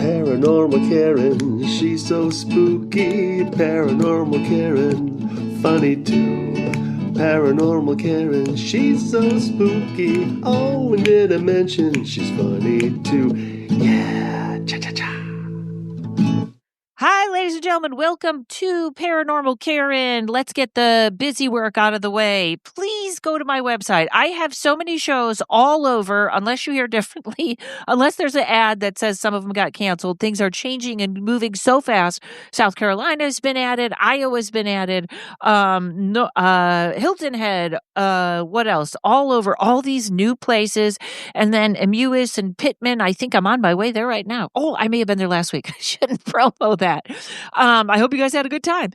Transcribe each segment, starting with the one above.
Paranormal Karen, she's so spooky. Paranormal Karen, funny too. Paranormal Karen, she's so spooky. Oh, and did I mention she's funny too? Yeah, cha-cha-cha. Hi, ladies and gentlemen. Welcome to Paranormal Karen. Let's get the busy work out of the way. Please go to my website. I have so many shows all over, unless you hear differently, unless there's an ad that says some of them got canceled. Things are changing and moving so fast. South Carolina has been added. Iowa's been added. Hilton Head. What else? All over. All these new places. And then Emuis and Pittman. I think I'm on my way there right now. Oh, I may have been there last week. I shouldn't promo that. I hope you guys had a good time.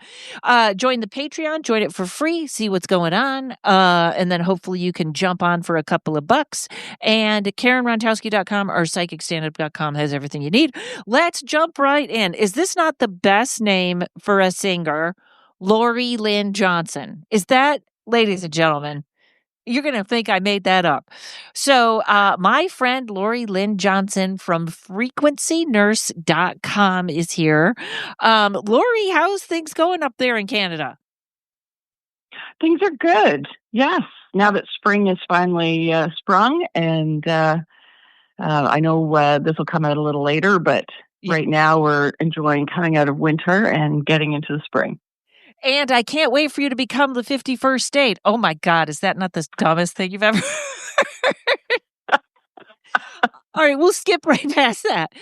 Join the Patreon, join it for free, see what's going on. And then hopefully you can jump on for a couple of bucks. And karenrontowski.com or psychicstandup.com has everything you need. Let's jump right in. Is this not the best name for a singer? Lynne Johnson. Is that, ladies and gentlemen? You're going to think I made that up. So my friend Lynne Johnson from frequencynurse.com is here. Lori, how's things going up there in Canada? Things are good. Yes. Now that spring is finally sprung, and I know this will come out a little later, but right now we're enjoying coming out of winter and getting into the spring. And I can't wait for you to become the 51st state. Oh my God, is that not the dumbest thing you've ever heard? All right, we'll skip right past that.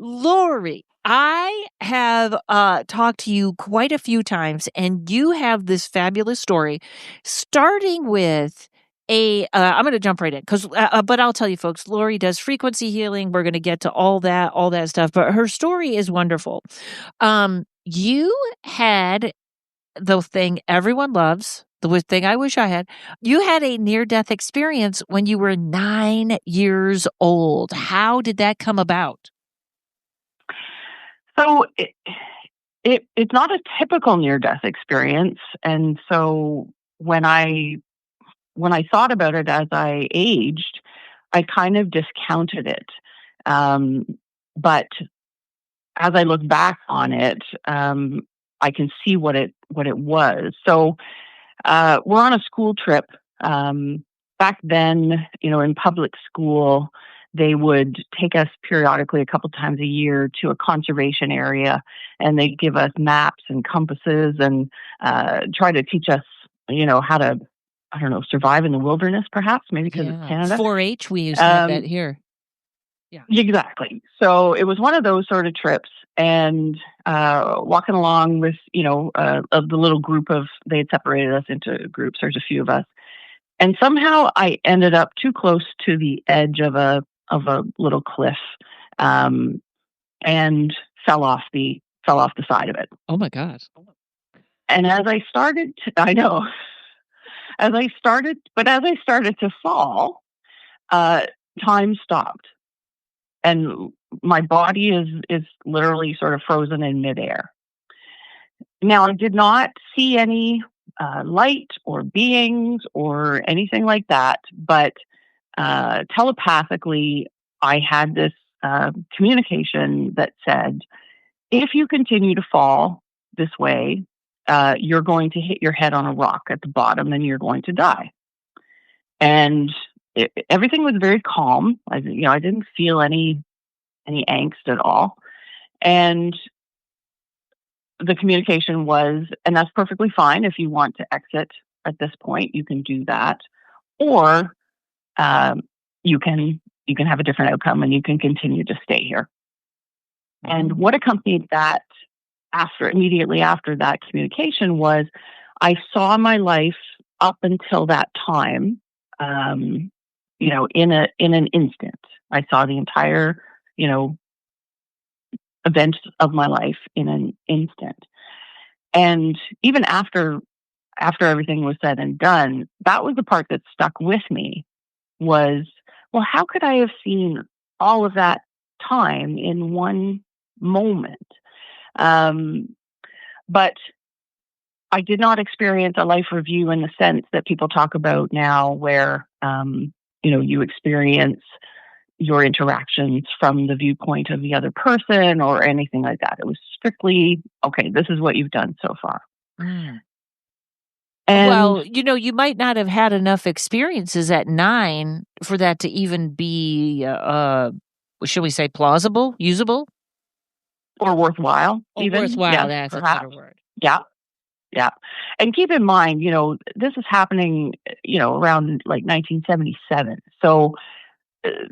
Lori, I have talked to you quite a few times, and you have this fabulous story, starting with I'm going to jump right in but I'll tell you folks, Lori does frequency healing. We're going to get to all that stuff, but her story is wonderful. You had the thing everyone loves, the thing I wish I had. You had a near-death experience when you were 9 years old. How did that come about? So it's not a typical near-death experience, and so when I thought about it as I aged, I kind of discounted it. But as I look back on it, I can see what it was. So we're on a school trip. Back then, in public school, they would take us periodically a couple times a year to a conservation area, and they'd give us maps and compasses and try to teach us, how to, survive in the wilderness, perhaps, maybe because it's Canada. 4-H, we used to have that here. Yeah, exactly. So it was one of those sort of trips, and walking along with, of the little group they had separated us into groups. There's a few of us, and somehow I ended up too close to the edge of a little cliff, and fell off the side of it. Oh my God! And as I started to fall, time stopped. And my body is literally sort of frozen in midair. Now, I did not see any light or beings or anything like that, but telepathically, I had this communication that said, if you continue to fall this way, you're going to hit your head on a rock at the bottom and you're going to die. And everything was very calm. I didn't feel any angst at all. And the communication was, and that's perfectly fine. If you want to exit at this point, you can do that. Or you can have a different outcome and you can continue to stay here. And what accompanied that immediately after that communication was I saw my life up until that time, in an instant. I saw the entire, events of my life in an instant. And even after everything was said and done, that was the part that stuck with me was, well, how could I have seen all of that time in one moment? But I did not experience a life review in the sense that people talk about now where, you experience your interactions from the viewpoint of the other person or anything like that. It was strictly, okay, this is what you've done so far. Mm. And Well, you might not have had enough experiences at 9 for that to even be, should we say plausible, usable? or worthwhile, Or even. worthwhile, Yes, that's a perhaps. better word. Yeah. Yeah. And keep in mind, this is happening, around like 1977. So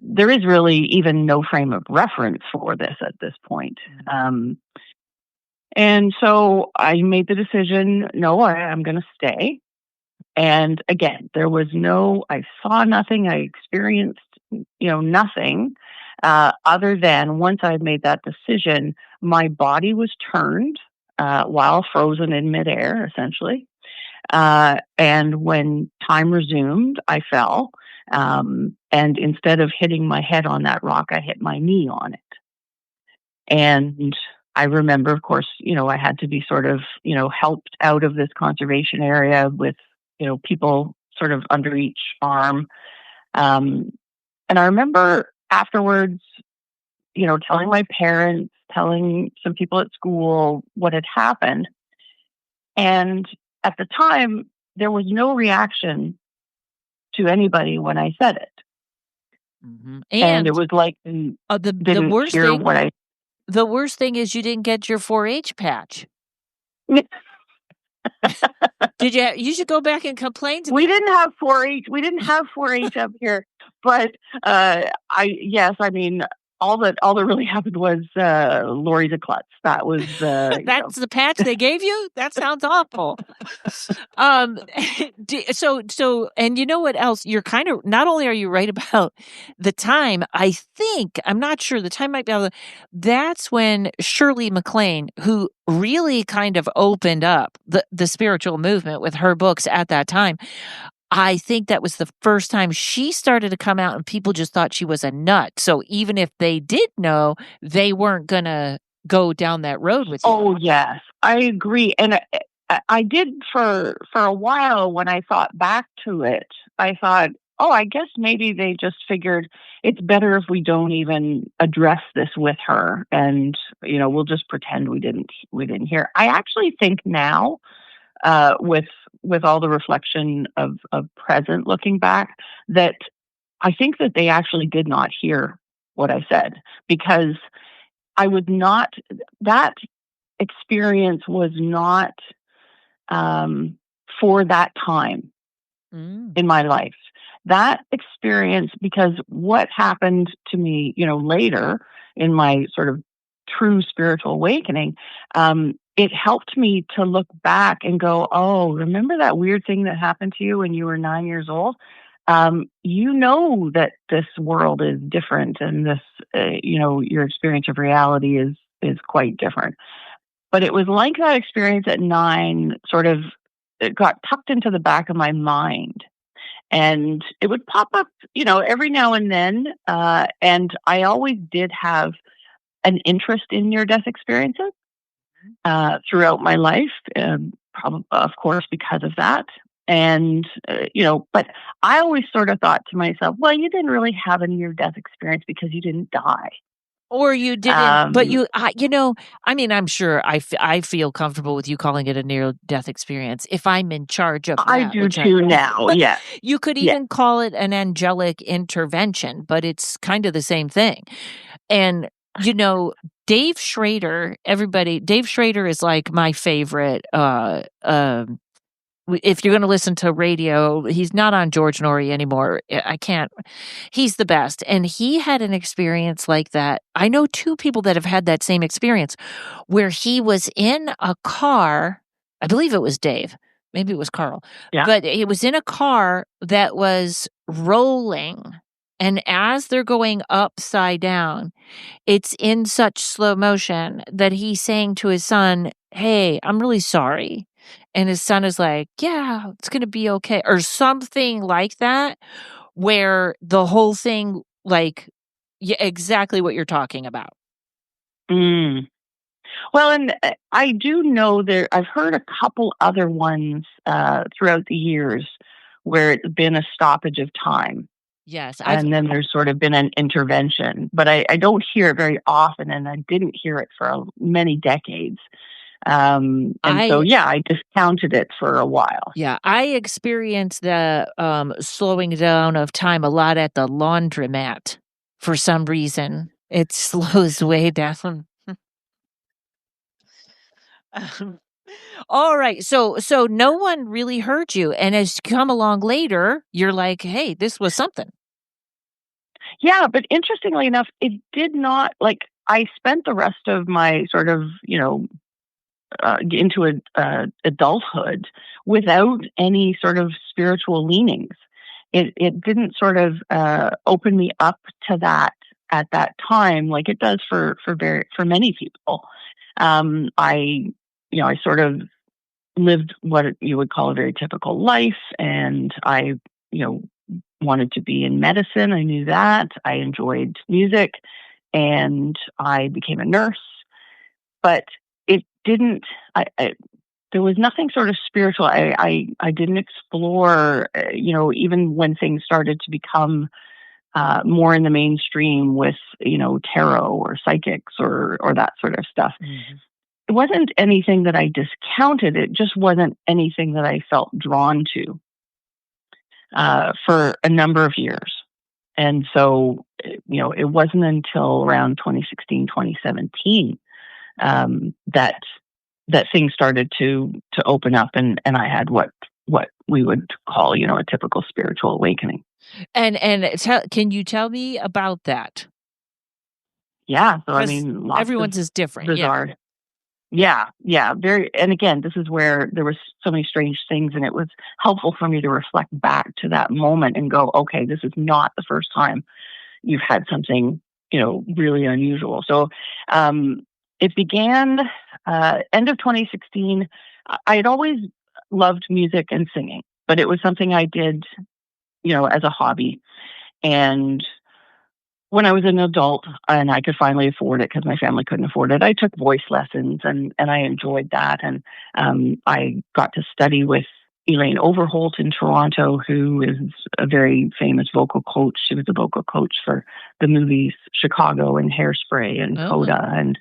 there is really even no frame of reference for this at this point. And so I made the decision, no, I'm going to stay. And again, I saw nothing, I experienced, nothing other than once I made that decision, my body was turned while frozen in midair, essentially. And when time resumed, I fell. And instead of hitting my head on that rock, I hit my knee on it. And I remember, of course, I had to be sort of, helped out of this conservation area with, people sort of under each arm. And I remember afterwards, telling my parents, telling some people at school what had happened. And at the time, there was no reaction to anybody when I said it. Mm-hmm. And it was like they didn't hear what I... The worst thing is you didn't get your 4-H patch. Did you? You should go back and complain to We didn't have 4-H. We didn't have 4-H up here, but I mean, all that really happened was Lori the Klutz. That was that's the patch they gave you. That sounds awful. So, and you know what else? You're kind of, not only are you right about the time, I'm not sure, the time might be that's when Shirley MacLaine, who really kind of opened up the spiritual movement with her books at that time, I think that was the first time she started to come out and people just thought she was a nut. So even if they did know, they weren't going to go down that road with you. Oh, yes, I agree. And I did for a while. When I thought back to it, I thought, oh, I guess maybe they just figured it's better if we don't even address this with her, and we'll just pretend we didn't hear. I actually think now, with all the reflection of present looking back, that I think that they actually did not hear what I said, because I was not, that experience was not for that time in my life. That experience, because what happened to me, later in my sort of true spiritual awakening, it helped me to look back and go, oh, remember that weird thing that happened to you when you were 9 years old? That this world is different, and this, your experience of reality is quite different. But it was like that experience at 9 sort of, it got tucked into the back of my mind. And it would pop up, every now and then. And I always did have an interest in near-death experiences throughout my life, probably, of course, because of that. And, but I always sort of thought to myself, well, you didn't really have a near-death experience because you didn't die. Or you didn't, but I mean, I'm sure I feel comfortable with you calling it a near-death experience if I'm in charge of that. I do too now, yeah. You could even call it an angelic intervention, but it's kind of the same thing. And, Dave Schrader, Dave Schrader is like my favorite, if you're going to listen to radio, he's not on George Norrie anymore. He's the best. And he had an experience like that. I know 2 people that have had that same experience where he was in a car. I believe it was Dave. Maybe it was Carl. Yeah. But it was in a car that was rolling. And as they're going upside down, it's in such slow motion that he's saying to his son, hey, I'm really sorry. And his son is like, yeah, it's going to be okay. Or something like that, where the whole thing, like, yeah, exactly what you're talking about. Well, and I do know I've heard a couple other ones throughout the years where it's been a stoppage of time. Yes, and then there's sort of been an intervention, but I don't hear it very often, and I didn't hear it for many decades. And so, I discounted it for a while. Yeah, I experienced the slowing down of time a lot at the laundromat for some reason. It slows way down. All right. So no one really heard you. And as you come along later, you're like, hey, this was something. Yeah, but interestingly enough, it did not, like, I spent the rest of my sort of, into adulthood without any sort of spiritual leanings. It didn't sort of open me up to that at that time, like it does for many people. I sort of lived what you would call a very typical life, and I wanted to be in medicine. I knew that. I enjoyed music, and I became a nurse. But it didn't. There was nothing sort of spiritual. I didn't explore. Even when things started to become more in the mainstream with tarot or psychics or that sort of stuff. Mm-hmm. It wasn't anything that I discounted. It just wasn't anything that I felt drawn to for a number of years. And so, it wasn't until around 2016, 2017 that things started to open up, and I had what we would call, a typical spiritual awakening. And can you tell me about that? Yeah. So, I mean, everyone's is different. Bizarre. Yeah. Very. And again, this is where there was so many strange things, and it was helpful for me to reflect back to that moment and go, okay, this is not the first time you've had something, really unusual. So, it began end of 2016. I had always loved music and singing, but it was something I did, as a hobby. And when I was an adult and I could finally afford it because my family couldn't afford it, I took voice lessons, and I enjoyed that. And I got to study with Elaine Overholt in Toronto, who is a very famous vocal coach. She was a vocal coach for the movies Chicago and Hairspray and Coda. And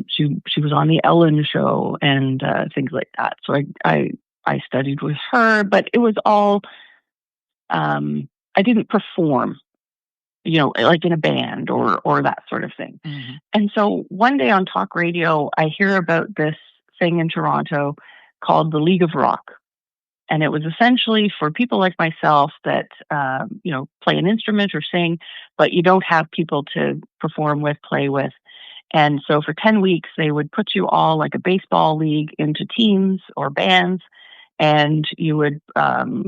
she was on the Ellen show and things like that. So I studied with her, but it was all, I didn't perform, like in a band or that sort of thing. Mm-hmm. And so one day on talk radio, I hear about this thing in Toronto called the League of Rock. And it was essentially for people like myself that, play an instrument or sing, but you don't have people to perform with, play with. And so for 10 weeks, they would put you all like a baseball league into teams or bands, and you would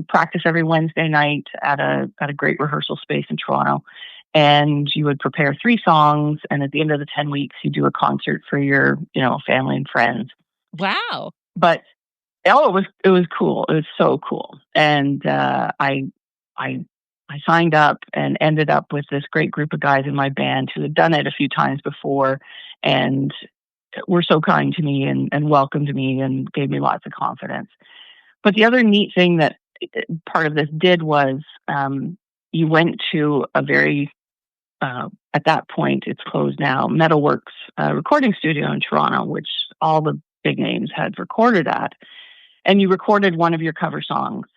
practice every Wednesday night at a great rehearsal space in Toronto. And you would prepare 3 songs, and at the end of the 10 weeks, you do a concert for your, family and friends. Wow! But it was cool. It was so cool, and I signed up and ended up with this great group of guys in my band who had done it a few times before, and were so kind to me and welcomed me and gave me lots of confidence. But the other neat thing that part of this did was you went to a very, at that point, it's closed now, Metalworks recording studio in Toronto, which all the big names had recorded at. And you recorded one of your cover songs.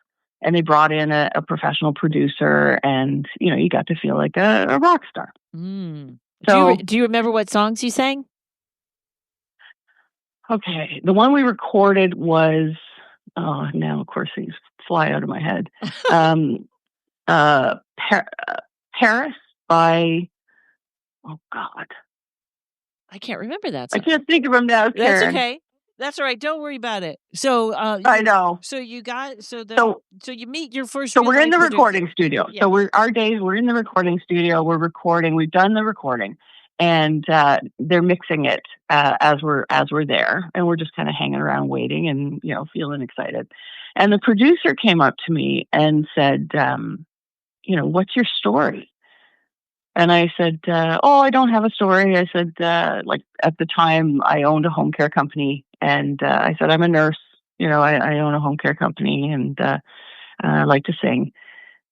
And they brought in a professional producer, and, you got to feel like a rock star. Mm. So, do you remember what songs you sang? Okay. The one we recorded was, now, of course, things fly out of my head. Paris by, oh, God. I can't remember that song. I can't think of them now, Karen. That's okay. That's all right. Don't worry about it. So I know. So you got so you meet your first. So we're in the recording studio. Yeah. So we're in the recording studio. We're recording. We've done the recording, and they're mixing it as we're there, and we're just kind of hanging around waiting and feeling excited. And the producer came up to me and said, "What's your story?" And I said, I don't have a story. I said, like at the time I owned a home care company, and I said, I'm a nurse. I own a home care company, and I like to sing.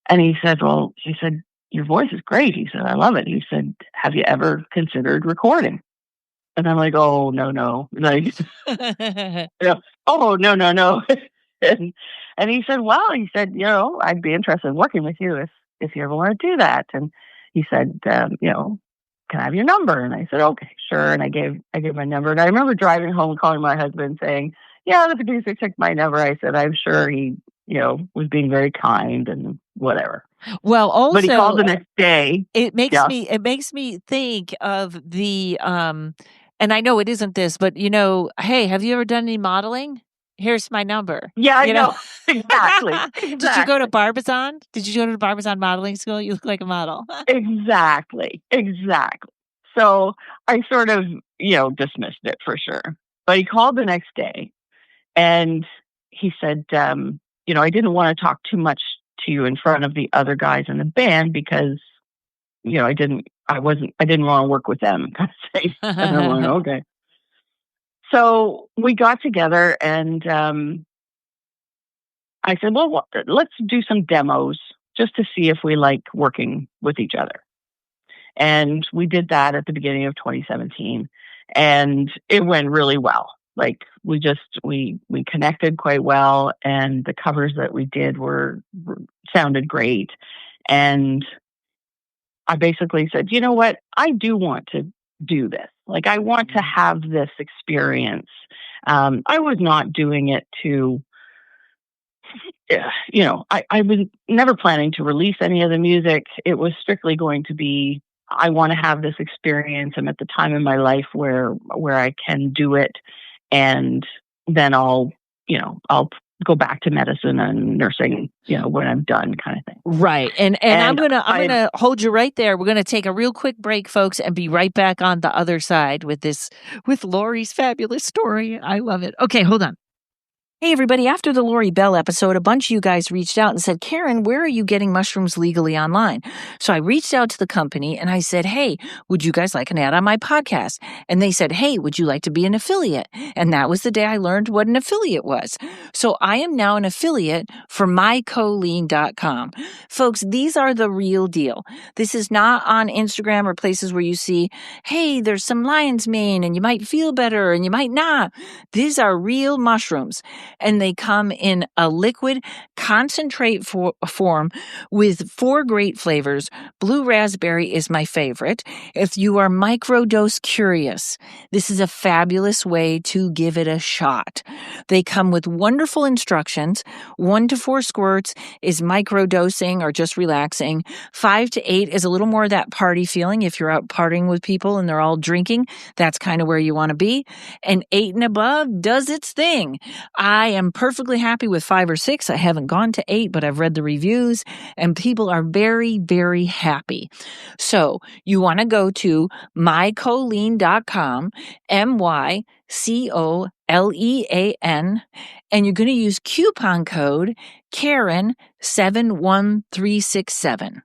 And he said, well, he said, your voice is great. He said, I love it. He said, have you ever considered recording? And I'm like, oh, no. Like, oh, no. and he said, well, he said, I'd be interested in working with you if you ever want to do that. And he said, can I have your number? And I said, okay, sure. And I gave my number. And I remember driving home and calling my husband saying, yeah, the producer took my number. I said, I'm sure he, was being very kind and whatever. Well, also, but he called the next day. It makes me think of the and I know it isn't this, but hey, have you ever done any modeling? Here's my number. Yeah, I know. Exactly. Did you go to Barbizon? Did you go to the Barbizon modeling school? You look like a model. Exactly. So I sort of, dismissed it for sure. But he called the next day and he said, I didn't want to talk too much to you in front of the other guys in the band because, I didn't want to work with them. And I'm like, okay. So we got together and I said, well, let's do some demos just to see if we like working with each other. And we did that at the beginning of 2017 and it went really well. Like we connected quite well and the covers that we did sounded great. And I basically said, you know what? I do want to do this. Like I want to have this experience. I was not doing it to, I was never planning to release any of the music. It was strictly going to be, I want to have this experience. I'm at the time in my life where I can do it. And then I'll go back to medicine and nursing, when I'm done kind of thing. Right. And I'm going to hold you right there. We're going to take a real quick break, folks, and be right back on the other side with Lori's fabulous story. I love it. Okay, hold on. Hey, everybody. After the Lori Bell episode, a bunch of you guys reached out and said, Karen, where are you getting mushrooms legally online? So I reached out to the company and I said, hey, would you guys like an ad on my podcast? And they said, hey, would you like to be an affiliate? And that was the day I learned what an affiliate was. So I am now an affiliate for mycholine.com. Folks, these are the real deal. This is not on Instagram or places where you see, hey, there's some lion's mane and you might feel better and you might not. These are real mushrooms. And they come in a liquid concentrate form with 4 great flavors. Blue raspberry is my favorite. If you are microdose curious, this is a fabulous way to give it a shot. They come with wonderful instructions. 1 to 4 squirts is microdosing or just relaxing. 5 to 8 is a little more of that party feeling. If you're out partying with people and they're all drinking, that's kind of where you want to be. And 8 and above does its thing. I am perfectly happy with 5 or 6. I haven't gone to 8, but I've read the reviews and people are very, very happy. So you want to go to mycholine.com, MYCOLEAN, and you're going to use coupon code Karen71367.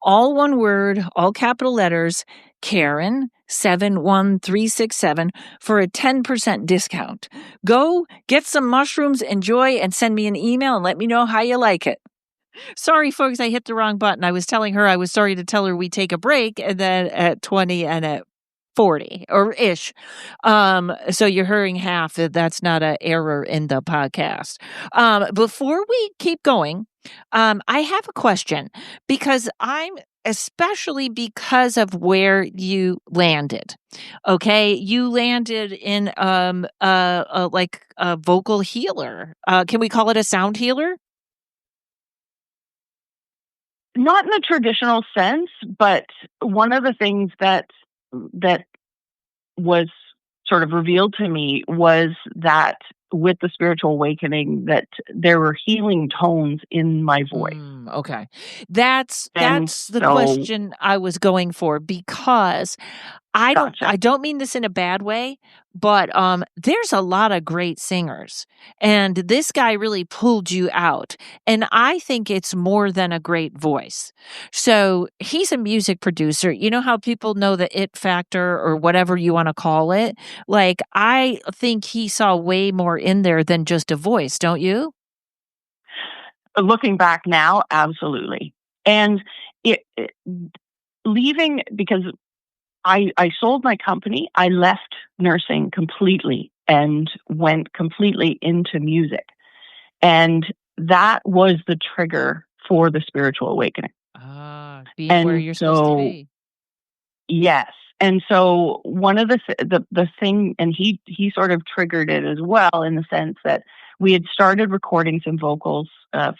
All one word, all capital letters, Karen71367 for a 10% discount. Go get some mushrooms, enjoy, and send me an email and let me know how you like it. Sorry, folks, I hit the wrong button. I was telling her I was sorry to tell her we take a break and then at 20 and at 40 or ish. So you're hearing half. That's not an error in the podcast. Before we keep going, I have a question especially because of where you landed. Okay, you landed in like a vocal healer. Can we call it a sound healer? Not in the traditional sense, but one of the things that was sort of revealed to me was that with the spiritual awakening that there were healing tones in my voice. Okay. That's the question I was going for because I don't mean this in a bad way, but there's a lot of great singers and this guy really pulled you out. And I think it's more than a great voice. So he's a music producer. You know how people know the it factor or whatever you want to call it? Like, I think he saw way more in there than just a voice, don't you? Looking back now, absolutely. And leaving, because I sold my company, I left nursing completely and went completely into music. And that was the trigger for the spiritual awakening. Being where you're supposed to be. Yes. And so one of the thing, and he sort of triggered it as well, in the sense that we had started recording some vocals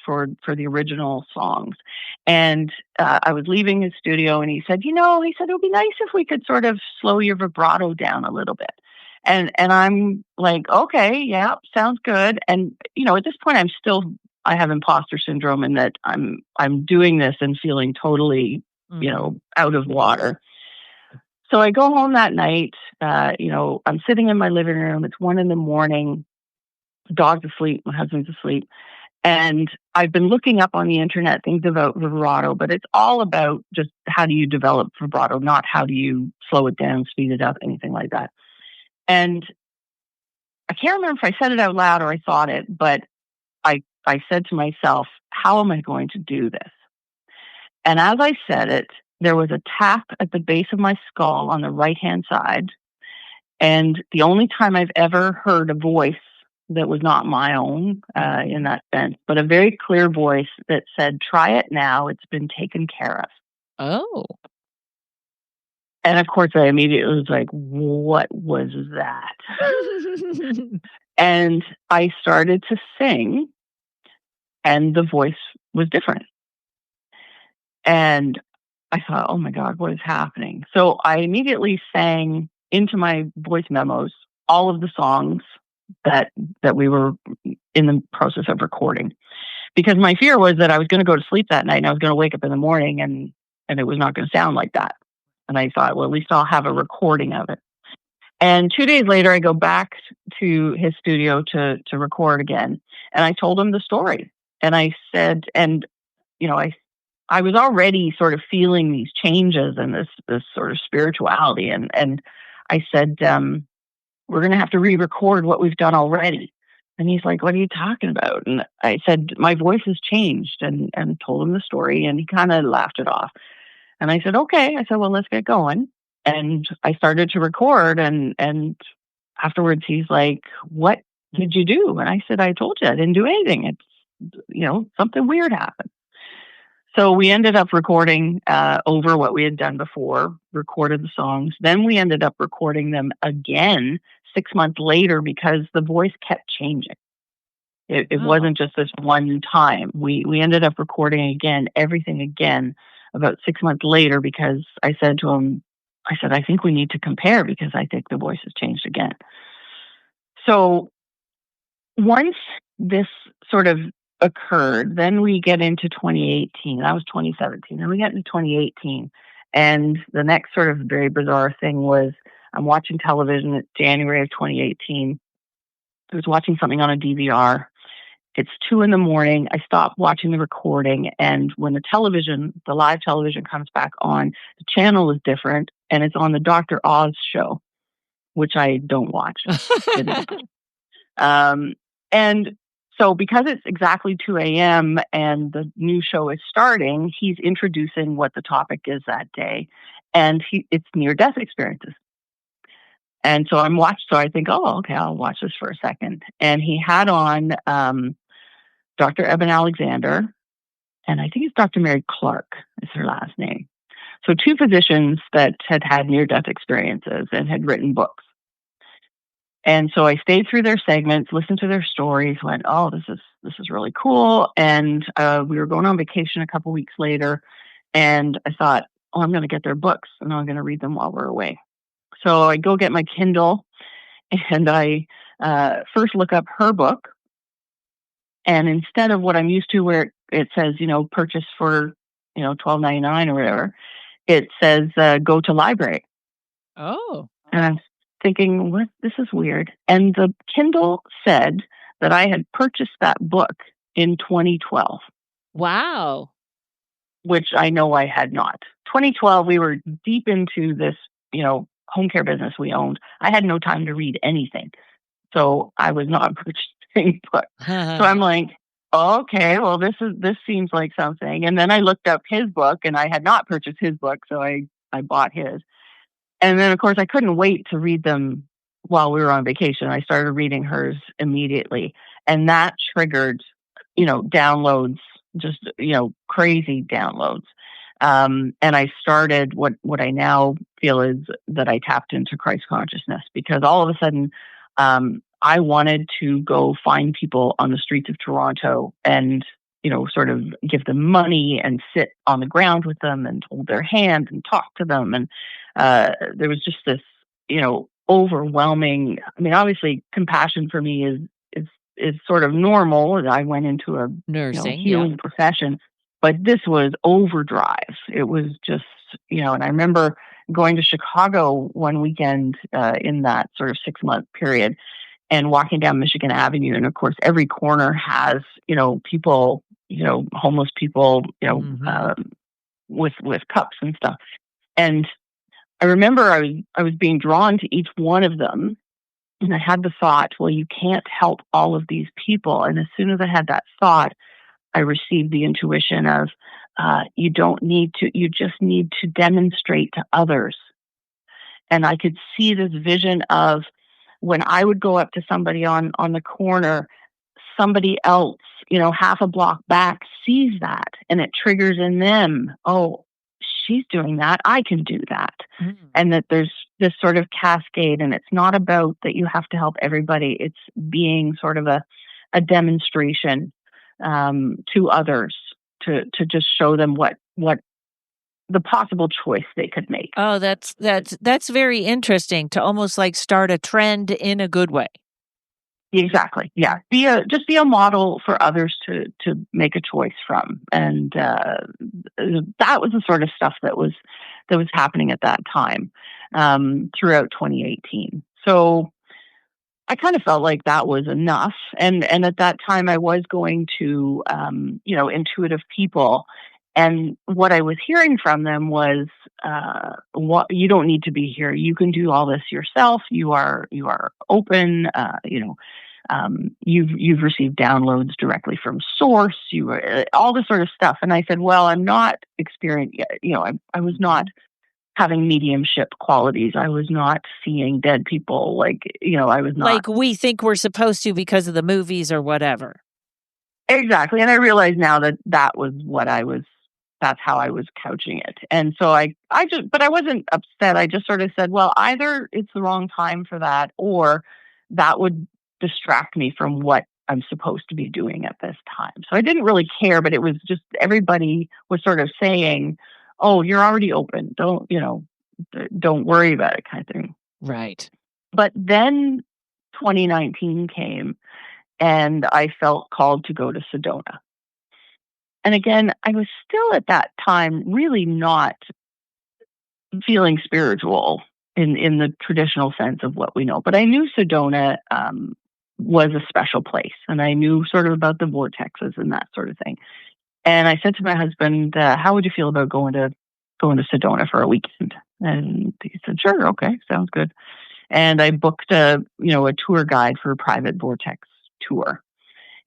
for the original songs, and I was leaving his studio, and he said, it would be nice if we could sort of slow your vibrato down a little bit. And I'm like, okay, yeah, sounds good. And at this point, I have imposter syndrome, in that I'm doing this and feeling totally, out of water. So I go home that night, I'm sitting in my living room. It's 1 a.m. The dog's asleep. My husband's asleep. And I've been looking up on the internet things about vibrato, but it's all about just how do you develop vibrato, not how do you slow it down, speed it up, anything like that. And I can't remember if I said it out loud or I thought it, but I said to myself, how am I going to do this? And as I said it, there was a tap at the base of my skull on the right-hand side. And the only time I've ever heard a voice that was not my own in that sense, but a very clear voice that said, try it now. It's been taken care of. Oh. And of course, I immediately was like, what was that? And I started to sing, and the voice was different. And I thought, oh my God, what is happening? So I immediately sang into my voice memos all of the songs that we were in the process of recording, because my fear was that I was going to go to sleep that night and I was going to wake up in the morning and it was not going to sound like that. And I thought, well, at least I'll have a recording of it. And 2 days later, I go back to his studio to record again. And I told him the story. And I said, and I was already sort of feeling these changes and this sort of spirituality. And I said, we're going to have to re-record what we've done already. And he's like, what are you talking about? And I said, my voice has changed, and told him the story, and he kind of laughed it off. And I said, okay. I said, well, let's get going. And I started to record, and afterwards he's like, what did you do? And I said, I told you I didn't do anything. It's, something weird happened. So we ended up recording over what we had done before, recorded the songs. Then we ended up recording them again 6 months later, because the voice kept changing. It wasn't just this one time. We ended up recording everything again about 6 months later, because I said to him, I think we need to compare, because I think the voice has changed again. So once this sort of occurred, then we get into 2018. That was 2017. Then we get into 2018. And the next sort of very bizarre thing was, I'm watching television. It's January of 2018. I was watching something on a DVR. It's 2 a.m. I stopped watching the recording. And when the live television comes back on, the channel is different. And it's on the Dr. Oz show, which I don't watch. And so because it's exactly 2 a.m. and the new show is starting, he's introducing what the topic is that day. And it's near-death experiences. And so so I think, oh, okay, I'll watch this for a second. And he had on Dr. Eben Alexander, and I think it's Dr. Mary Clark is her last name. So 2 physicians that had near-death experiences and had written books. And so I stayed through their segments, listened to their stories, went, oh, this is really cool. And we were going on vacation a couple weeks later, and I thought, oh, I'm going to get their books, and I'm going to read them while we're away. So I go get my Kindle, and I first look up her book. And instead of what I'm used to, where it says, purchase for, $12.99 or whatever, it says go to library. Oh. And I'm thinking, what? This is weird. And the Kindle said that I had purchased that book in 2012. Wow. Which I know I had not. 2012, we were deep into this, home care business we owned. I had no time to read anything. So I was not purchasing books. So I'm like, Okay, well, this seems like something. And then I looked up his book, and I had not purchased his book, so I bought his. And then, of course, I couldn't wait to read them while we were on vacation. I started reading hers immediately, and that triggered, downloads, just, crazy downloads. And I started what I now feel is that I tapped into Christ consciousness, because all of a sudden, I wanted to go find people on the streets of Toronto and, sort of give them money and sit on the ground with them and hold their hand and talk to them. And there was just this, overwhelming. I mean, obviously, compassion for me is sort of normal. I went into a Nursing, healing profession, but this was overdrive. It was just, and I remember going to Chicago one weekend in that sort of 6-month period, and walking down Michigan Avenue. And of course, every corner has, people, homeless people, with cups and stuff. And I remember I was being drawn to each one of them. And I had the thought, well, you can't help all of these people. And as soon as I had that thought, I received the intuition of, you just need to demonstrate to others. And I could see this vision of, when I would go up to somebody on the corner, somebody else, half a block back sees that, and it triggers in them, oh, she's doing that, I can do that. And that there's this sort of cascade, and it's not about that you have to help everybody. It's being sort of a demonstration to others to just show them what the possible choice they could make. Oh, that's very interesting, to almost like start a trend in a good way. Exactly. Yeah. Just be a model for others to make a choice from. And that was the sort of stuff that was happening at that time, throughout 2018. So I kind of felt like that was enough. And at that time I was going to, intuitive people. And what I was hearing from them was, "What, you don't need to be here. You can do all this yourself. You are open. You've received downloads directly from source. All this sort of stuff." And I said, "Well, I'm not experienced. I was not having mediumship qualities. I was not seeing dead people. I was not like we think we're supposed to because of the movies or whatever." Exactly. And I realize now that was that's how I was couching it. And so but I wasn't upset. I just sort of said, well, either it's the wrong time for that, or that would distract me from what I'm supposed to be doing at this time. So I didn't really care, but it was just, everybody was sort of saying, oh, you're already open. Don't worry about it, kind of thing. Right. But then 2019 came, and I felt called to go to Sedona. And again, I was still at that time really not feeling spiritual in the traditional sense of what we know. But I knew Sedona was a special place, and I knew sort of about the vortexes and that sort of thing. And I said to my husband, how would you feel about going to Sedona for a weekend? And he said, sure, okay, sounds good. And I booked a tour guide for a private vortex tour.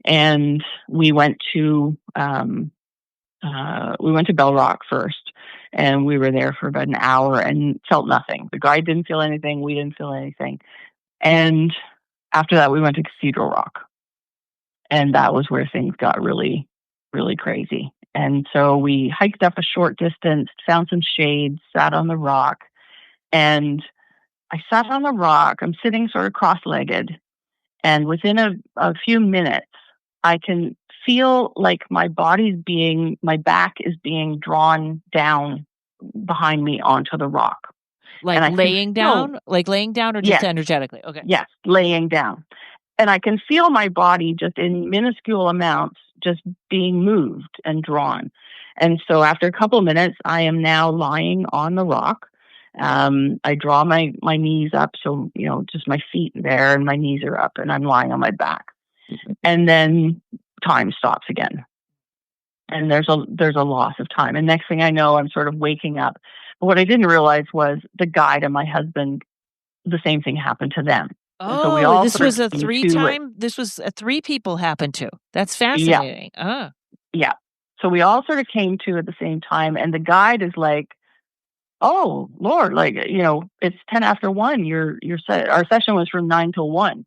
And we went to Bell Rock first, and we were there for about an hour and felt nothing. The guide didn't feel anything. We didn't feel anything. And after that, we went to Cathedral Rock, and that was where things got really, really crazy. And so we hiked up a short distance, found some shade, sat on the rock, and I sat on the rock. I'm sitting sort of cross-legged, and within a few minutes, I can feel like my back is being drawn down behind me onto the rock. Like laying down or just yes, energetically? Okay. Yes, laying down. And I can feel my body just in minuscule amounts just being moved and drawn. And so after a couple of minutes, I am now lying on the rock. I draw my knees up, so just my feet there, and my knees are up, and I'm lying on my back. And then time stops again, and there's a loss of time. And next thing I know, I'm sort of waking up. But what I didn't realize was the guide and my husband, the same thing happened to them. And so we Oh, all this sort was of a came 3 to it. time? This was a 3 people happened to. That's Yeah, fascinating. Ah. yeah. So we all sort of came to at the same time, and the guide is like, "Oh Lord, like it's 10 after 1. Our session was from 9 till 1."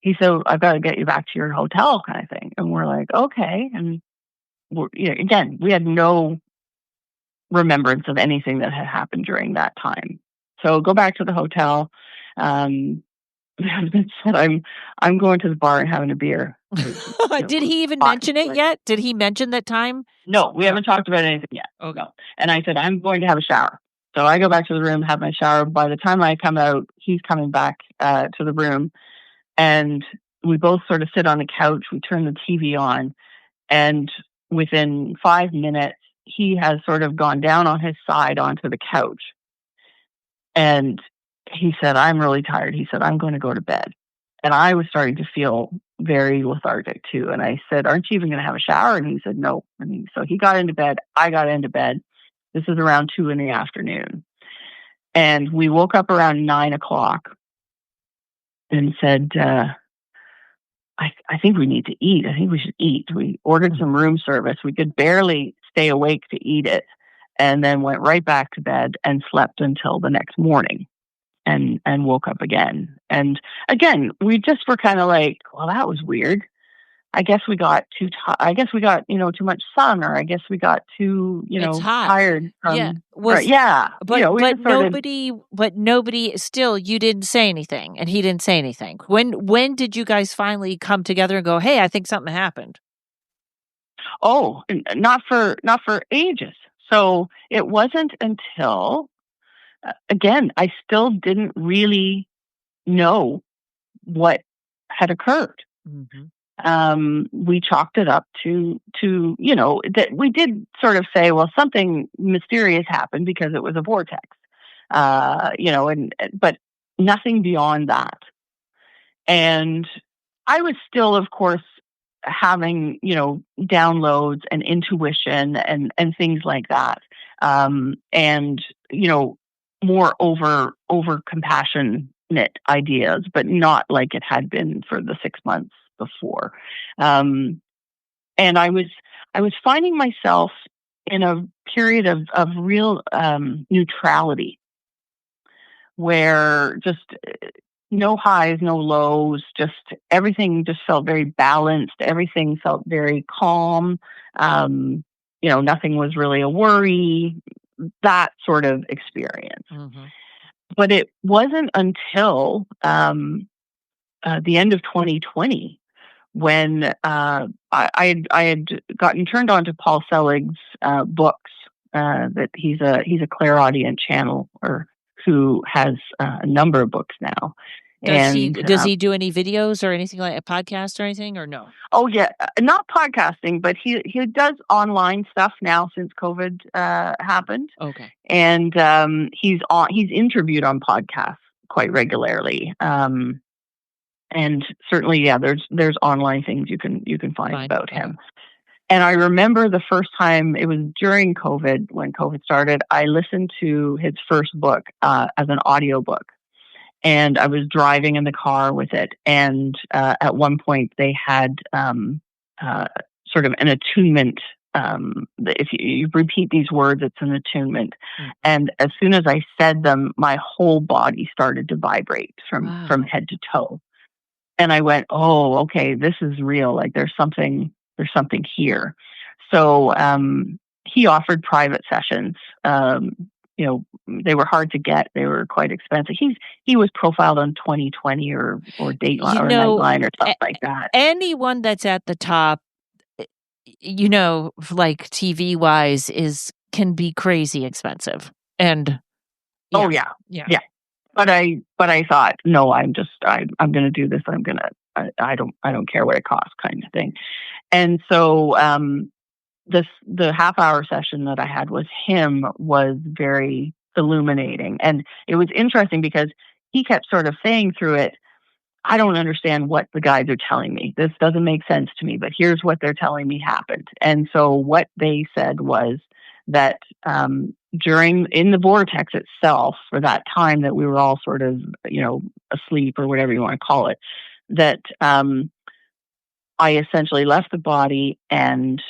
He said, "I've got to get you back to your hotel," kind of thing. And we're like, "Okay." And again, we had no remembrance of anything that had happened during that time. So go back to the hotel. My husband said, I'm going to the bar and having a beer. Did he even Fine. mention it Like, yet? Did he mention that time? no, we No. haven't talked about anything yet. Okay. No. And I said, I'm going to have a shower. So I go back to the room, have my shower. By the time I come out, he's coming back to the room. And we both sort of sit on the couch. We turn the TV on. And within 5 minutes, he has sort of gone down on his side onto the couch. And he said, I'm really tired. He said, I'm going to go to bed. And I was starting to feel very lethargic too. And I said, aren't you even going to have a shower? And he said, no. And so he got into bed. I got into bed. This is around 2 p.m. And we woke up around 9 o'clock and said, I think we need to eat. I think we should eat. We ordered some room service. We could barely stay awake to eat it, and then went right back to bed and slept until the next morning and woke up again. And again, we just were kind of like, well, that was weird. I guess we got too much sun, or I guess we got too, It's hot. tired from, Yeah. yeah. But We just sort of, nobody still, you didn't say anything and he didn't say anything. When did you guys finally come together and go, hey, I think something happened? not for ages. So it wasn't until, again, I still didn't really know what had occurred. We chalked it up to that we did sort of say, well, something mysterious happened because it was a vortex, but nothing beyond that. And I was still, of course, having downloads and intuition and things like that, and more over compassionate ideas, but not like it had been for the 6 months before. And I was finding myself in a period of real neutrality, where just no highs, no lows, just everything just felt very balanced. Everything felt very calm. Nothing was really a worry, that sort of experience. But it wasn't until the end of 2020 when I had gotten turned on to Paul Selig's books. That he's a clairaudient channeler who has a number of books now. Does he do any videos or anything like a podcast or anything, or no? Oh yeah, not podcasting, but he does online stuff now since COVID happened. Okay. And he's interviewed on podcasts quite regularly. And certainly, yeah, there's online things you can find about him. And I remember the first time, it was during COVID, when COVID started, I listened to his first book as an audiobook. And I was driving in the car with it. And at one point they had sort of an attunement. If you repeat these words, it's an attunement. And as soon as I said them, my whole body started to vibrate from head to toe. And I went, oh, okay, this is real. Like there's something here. So he offered private sessions. They were hard to get. They were quite expensive. He was profiled on 2020 or Dateline or Nightline or something like that. Anyone that's at the top, like TV wise, can be crazy expensive. And yeah. Oh yeah. But I thought, no, I'm going to do this. I don't care what it costs, kind of thing. And so the half-hour session that I had with him was very illuminating. And it was interesting because he kept sort of saying through it, I don't understand what the guides are telling me. This doesn't make sense to me, but here's what they're telling me happened. And so what they said was that in the vortex itself, for that time that we were all sort of, asleep or whatever you want to call it, that I essentially left the body and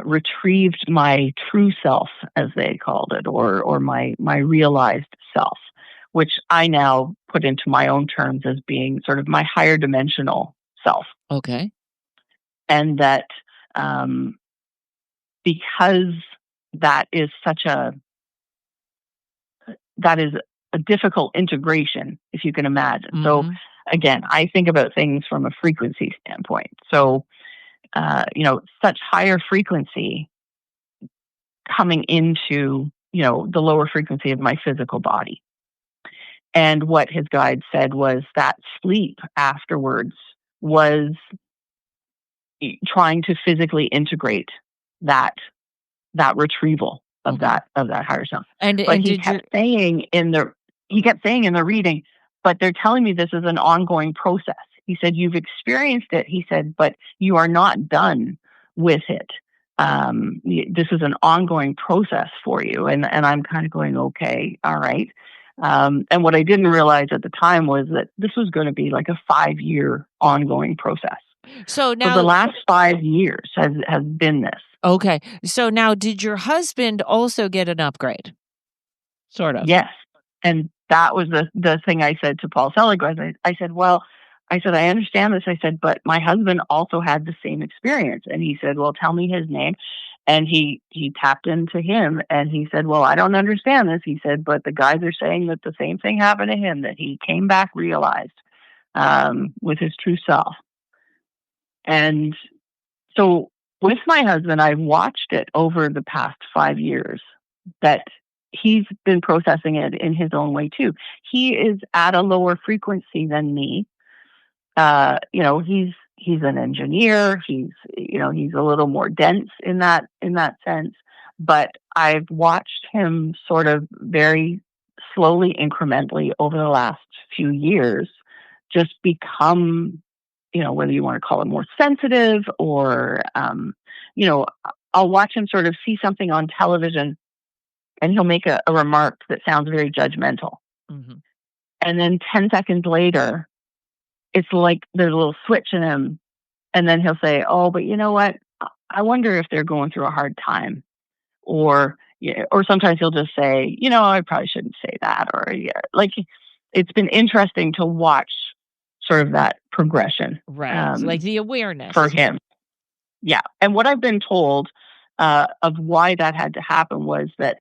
retrieved my true self, as they called it, or my realized self, which I now put into my own terms as being sort of my higher dimensional self. Okay. And that because that is a difficult integration, if you can imagine. Mm-hmm. So again, I think about things from a frequency standpoint. So, such higher frequency coming into, the lower frequency of my physical body. And what his guide said was that sleep afterwards was trying to physically integrate that retrieval of that higher self. But he kept saying in the reading, but they're telling me this is an ongoing process. He said, you've experienced it. He said, but you are not done with it. This is an ongoing process for you. And I'm kind of going, okay, all right. And what I didn't realize at the time was that this was going to be like a 5-year ongoing process. So now the last 5 years has been this. Okay. So now, did your husband also get an upgrade? Sort of. Yes. And that was the thing I said to Paul Selig. I said, I understand this. I said, but my husband also had the same experience. And he said, well, tell me his name. And he tapped into him and he said, well, I don't understand this. He said, but the guys are saying that the same thing happened to him, that he came back realized with his true self. And so with my husband, I've watched it over the past 5 years that he's been processing it in his own way too. He is at a lower frequency than me. He's an engineer. He's a little more dense in that sense. But I've watched him sort of very slowly, incrementally over the last few years, just become, whether you want to call it more sensitive or, I'll watch him sort of see something on television and he'll make a remark that sounds very judgmental. Mm-hmm. And then 10 seconds later, it's like there's a little switch in him. And then he'll say, oh, but you know what? I wonder if they're going through a hard time. Or sometimes he'll just say, I probably shouldn't say that. Or it's been interesting to watch sort of that progression. Right. Like the awareness. For him. Yeah. And what I've been told of why that had to happen was that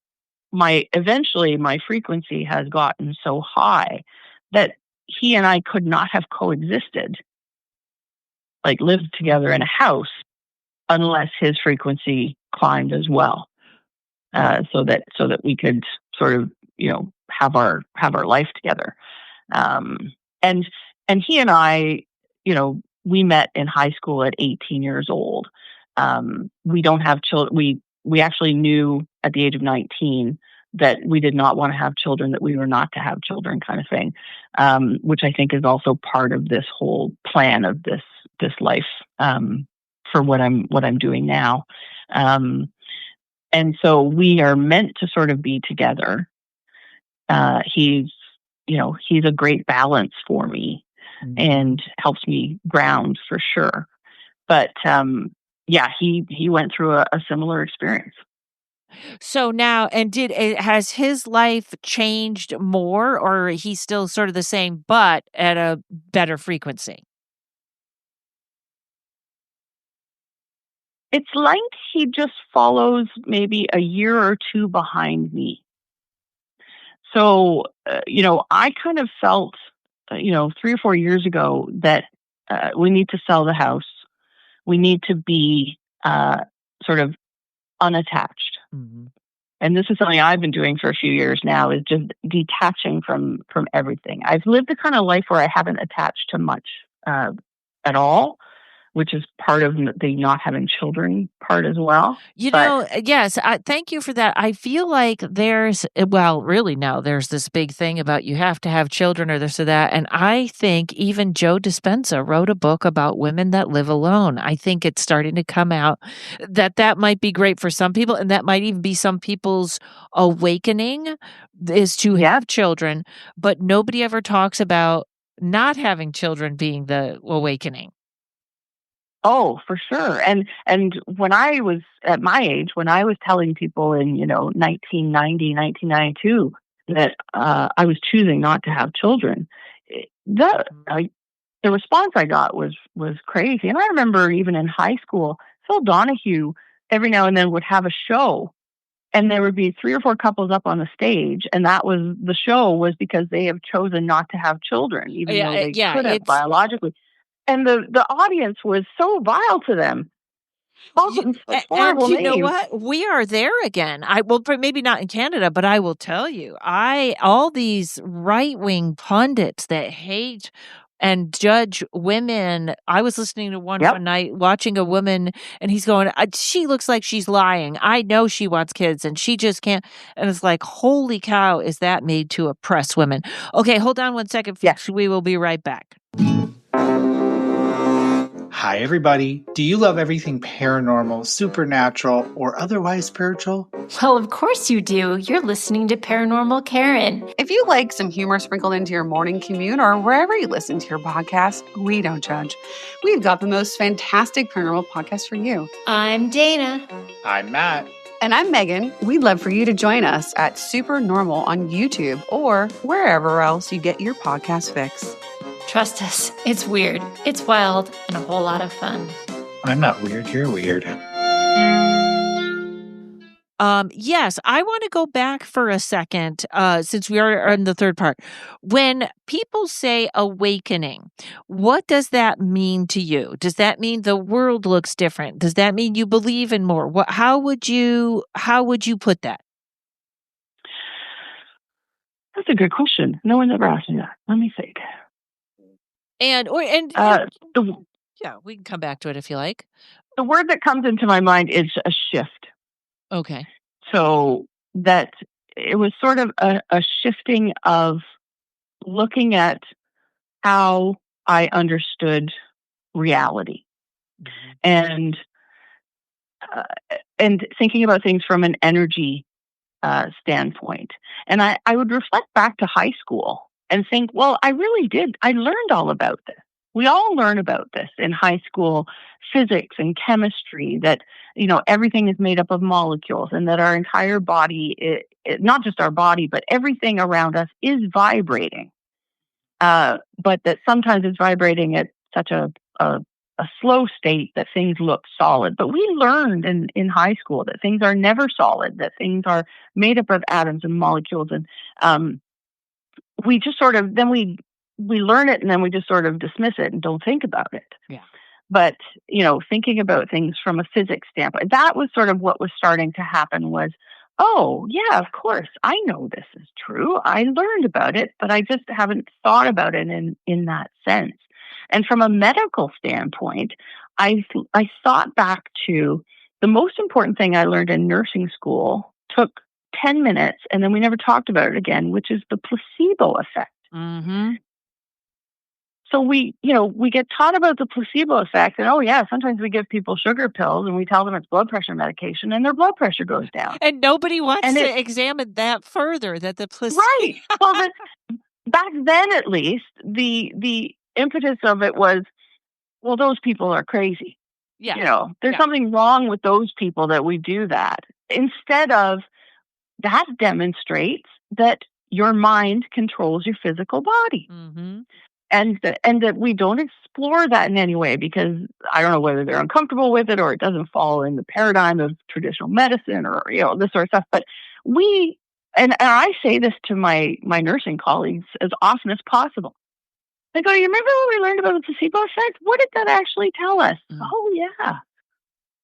eventually my frequency has gotten so high that he and I could not have coexisted, like lived together in a house, unless his frequency climbed as well. So that we could sort of, have our life together. And he and I, we met in high school at 18 years old. We don't have children. We actually knew at the age of 19 that we did not want to have children, that we were not to have children, kind of thing, which I think is also part of this whole plan of this life for what I'm doing now. And so we are meant to sort of be together. He's a great balance for me and helps me ground for sure. But he went through a similar experience. So now, and has his life changed more, or he's still sort of the same, but at a better frequency? It's like he just follows maybe a year or two behind me. So, I kind of felt, 3 or 4 years ago that we need to sell the house. We need to be sort of unattached. Mm-hmm. And this is something I've been doing for a few years now, is just detaching from everything. I've lived the kind of life where I haven't attached to much at all. which is part of the not having children part as well. Yes, thank you for that. I feel like really now there's this big thing about you have to have children or this or that. And I think even Joe Dispenza wrote a book about women that live alone. I think it's starting to come out that might be great for some people. And that might even be some people's awakening is to have children. But nobody ever talks about not having children being the awakening. Oh, for sure. And when I was at my age, when I was telling people in, 1990, 1992 that I was choosing not to have children, the response I got was crazy. And I remember even in high school, Phil Donahue every now and then would have a show, and there would be 3 or 4 couples up on the stage, and the show was because they have chosen not to have children, even though they could have biologically. And the audience was so vile to them. Such horrible and you names. know what? We are there again. Maybe not in Canada, but I will tell you, all these right-wing pundits that hate and judge women. I was listening to one night, watching a woman, and he's going, she looks like she's lying. I know she wants kids, and she just can't. And it's like, holy cow, is that made to oppress women? Okay, hold on one second, folks. We will be right back. Hi, everybody. Do you love everything paranormal, supernatural, or otherwise spiritual? Well, of course you do. You're listening to Paranormal Karen. If you like some humor sprinkled into your morning commute or wherever you listen to your podcast, we don't judge. We've got the most fantastic paranormal podcast for you. I'm Dana. I'm Matt. And I'm Megan. We'd love for you to join us at Supernormal on YouTube or wherever else you get your podcast fix. Trust us, it's weird, it's wild, and a whole lot of fun. I'm not weird, you're weird. Yes, I want to go back for a second, since we are in the third part. When people say awakening, what does that mean to you? Does that mean the world looks different? Does that mean you believe in more? How would you put that? That's a good question. No one's ever asked me that. Let me think. Yeah, we can come back to it if you like. The word that comes into my mind is a shift. Okay. So that it was sort of a shifting of looking at how I understood reality, and thinking about things from an energy standpoint. And I would reflect back to high school and think, well, I really did. I learned all about this. We all learn about this in high school, physics and chemistry, that, everything is made up of molecules, and that our entire body, not just our body, but everything around us is vibrating. But that sometimes it's vibrating at such a slow state that things look solid. But we learned in high school that things are never solid, that things are made up of atoms and molecules. And we just sort of, then we learn it, and then we just sort of dismiss it and don't think about it. Yeah. But, thinking about things from a physics standpoint, that was sort of what was starting to happen was, oh, yeah, of course, I know this is true. I learned about it, but I just haven't thought about it in that sense. And from a medical standpoint, I thought back to the most important thing I learned in nursing school, took 10 minutes, and then we never talked about it again, which is the placebo effect. Mm-hmm. So we get taught about the placebo effect, and oh yeah, sometimes we give people sugar pills and we tell them it's blood pressure medication, and their blood pressure goes down. And nobody wants to examine that further, that the placebo. Right. Well, back then at least, the impetus of it was, well, those people are crazy. Yeah. There's something wrong with those people that we do that. Instead of, that demonstrates that your mind controls your physical body. Mm-hmm. And that we don't explore that in any way, because I don't know whether they're uncomfortable with it or it doesn't fall in the paradigm of traditional medicine or, this sort of stuff. But and I say this to my nursing colleagues as often as possible. I go, you remember what we learned about the placebo effect? What did that actually tell us? Oh, yeah.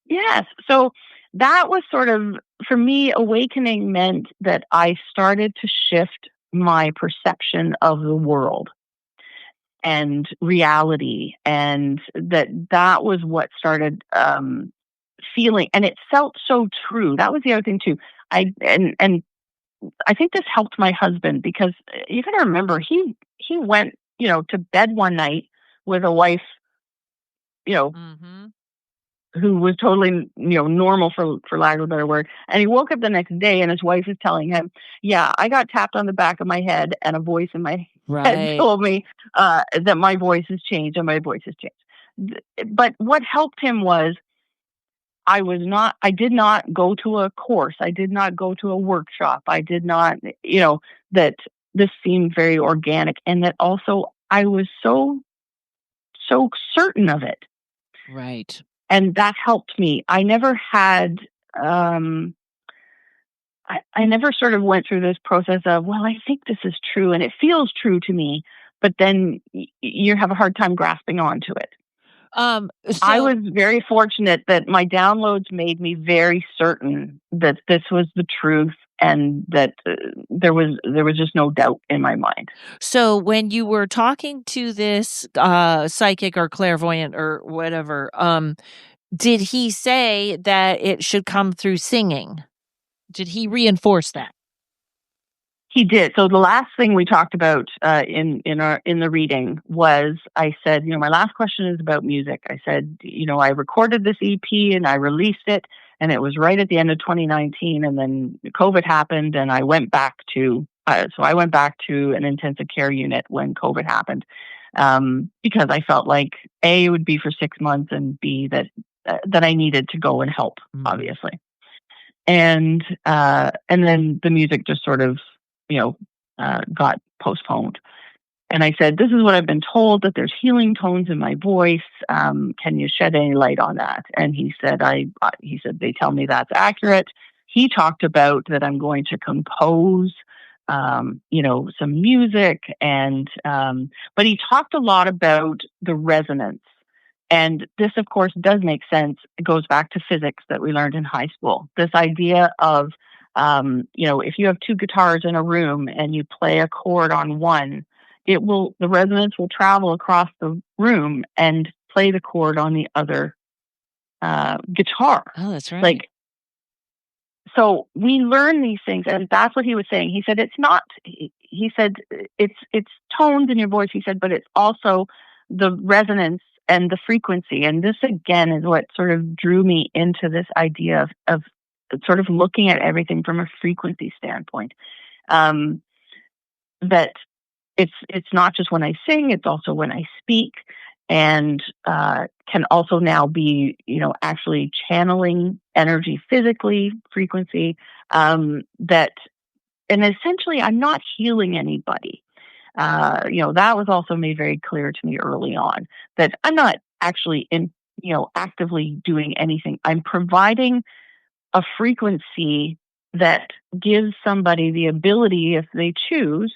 Yes. So that was sort of, for me, awakening meant that I started to shift my perception of the world. and reality, and that was what started feeling, and it felt so true. That was the other thing too. And I think this helped my husband, because you got to remember, he went, to bed one night with a wife, Mm-hmm. who was totally, normal, for lack of a better word. And he woke up the next day and his wife is telling him, yeah, I got tapped on the back of my head and a voice in my head Right. told me that my voice has changed and my voice has changed. But what helped him was, I did not go to a course. I did not go to a workshop. I did not, that this seemed very organic, and that also I was so certain of it. Right. And that helped me. I never had, I never sort of went through this process of, well, I think this is true and it feels true to me, but then you have a hard time grasping onto it. I was very fortunate that my downloads made me very certain that this was the truth, and that there was just no doubt in my mind. So when you were talking to this psychic or clairvoyant or whatever, did he say that it should come through singing? Did he reinforce that? He did. So the last thing we talked about in the reading was, I said, my last question is about music. I said, I recorded this EP and I released it, and it was right at the end of 2019, and then COVID happened, and I went back to an intensive care unit when COVID happened, because I felt like, A, it would be for 6 months, and B, that I needed to go and help, obviously. And then the music just sort of, got postponed. And I said, this is what I've been told, that there's healing tones in my voice. Can you shed any light on that? And he said, they tell me that's accurate. He talked about that I'm going to compose, some music, and, but he talked a lot about the resonance. And this, of course, does make sense. It goes back to physics that we learned in high school. This idea of, if you have two guitars in a room and you play a chord on one, the resonance will travel across the room and play the chord on the other guitar. Oh, that's right. So we learn these things, and that's what he was saying. He said, he said, it's tones in your voice. He said, but it's also the resonance and the frequency. And this, again, is what sort of drew me into this idea of sort of looking at everything from a frequency standpoint. That it's not just when I sing, it's also when I speak, and can also now be, actually channeling energy physically, frequency, and essentially I'm not healing anybody. That was also made very clear to me early on, that I'm not actually actively doing anything. I'm providing a frequency that gives somebody the ability, if they choose,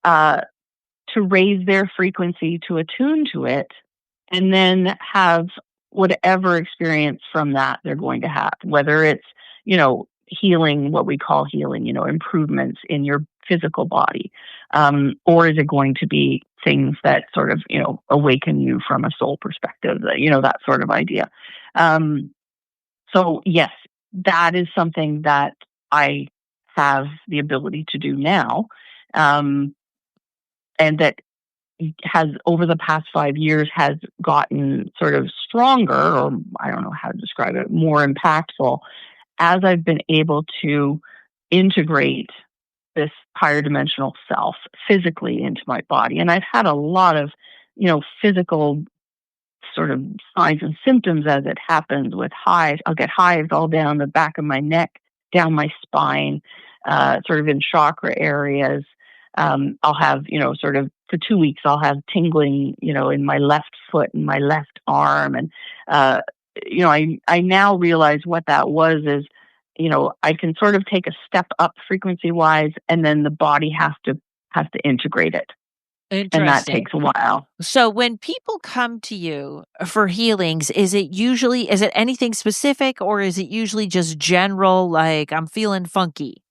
to raise their frequency, to attune to it, and then have whatever experience from that they're going to have, whether it's, healing, what we call healing, improvements in your physical body, or is it going to be things that sort of, awaken you from a soul perspective, that sort of idea. So yes, that is something that I have the ability to do now. And that has, over the past 5 years, has gotten sort of stronger, or I don't know how to describe it, more impactful, as I've been able to integrate this higher dimensional self physically into my body. And I've had a lot of, physical sort of signs and symptoms as it happens with hives. I'll get hives all down the back of my neck, down my spine, sort of in chakra areas. I'll have, sort of for 2 weeks, I'll have tingling, in my left foot and my left arm. And, I now realize what that was is, I can sort of take a step up frequency wise, and then the body has to integrate it. And that takes a while. So when people come to you for healings, is it anything specific, or is it usually just general, like I'm feeling funky?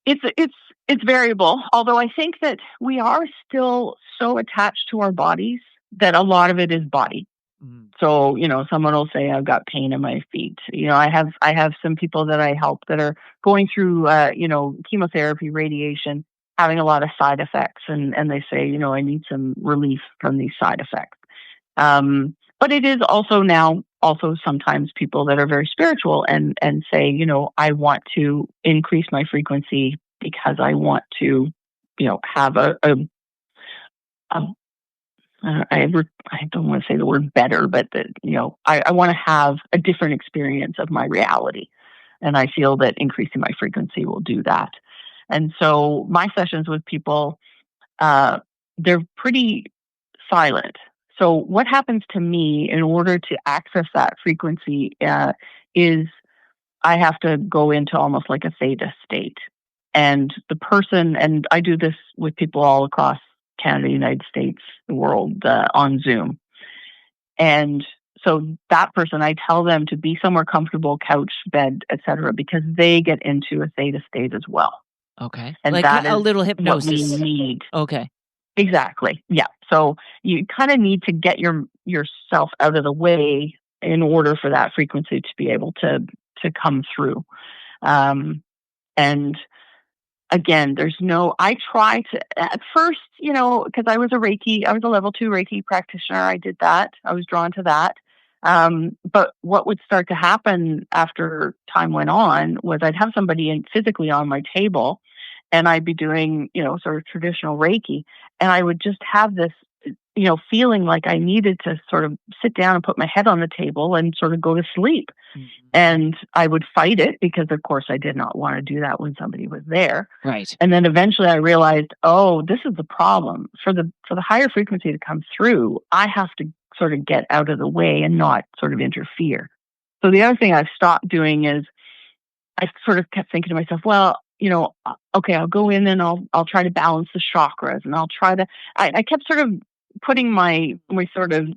It's It's variable, although I think that we are still so attached to our bodies that a lot of it is body. So, someone will say, I've got pain in my feet. I have some people that I help that are going through, chemotherapy, radiation, having a lot of side effects. And they say, I need some relief from these side effects. But it is also sometimes people that are very spiritual and say, I want to increase my frequency because I want to, have I don't want to say the word better, but I want to have a different experience of my reality. And I feel that increasing my frequency will do that. And so my sessions with people, they're pretty silent. So what happens to me in order to access that frequency is I have to go into almost like a theta state. And the person, and I do this with people all across Canada, United States, the world, on Zoom. And so that person, I tell them to be somewhere comfortable, couch, bed, etc., because they get into a theta state as well. Okay. And like that a is little hypnosis. what we need. Okay. Exactly. Yeah. So you kind of need to get yourself out of the way in order for that frequency to be able to come through. And again, I try to, at first, because I was a level 2 Reiki practitioner. I did that. I was drawn to that. But what would start to happen after time went on was I'd have somebody physically on my table and I'd be doing, sort of traditional Reiki. And I would just have this, feeling like I needed to sort of sit down and put my head on the table and sort of go to sleep. Mm-hmm. And I would fight it because, of course, I did not want to do that when somebody was there. Right. And then eventually I realized, this is the problem. For the higher frequency to come through, I have to sort of get out of the way and not sort of interfere. So the other thing I've stopped doing is I sort of kept thinking to myself, well, okay, I'll go in and I'll try to balance the chakras, and I'll try to. I kept sort of putting my sort of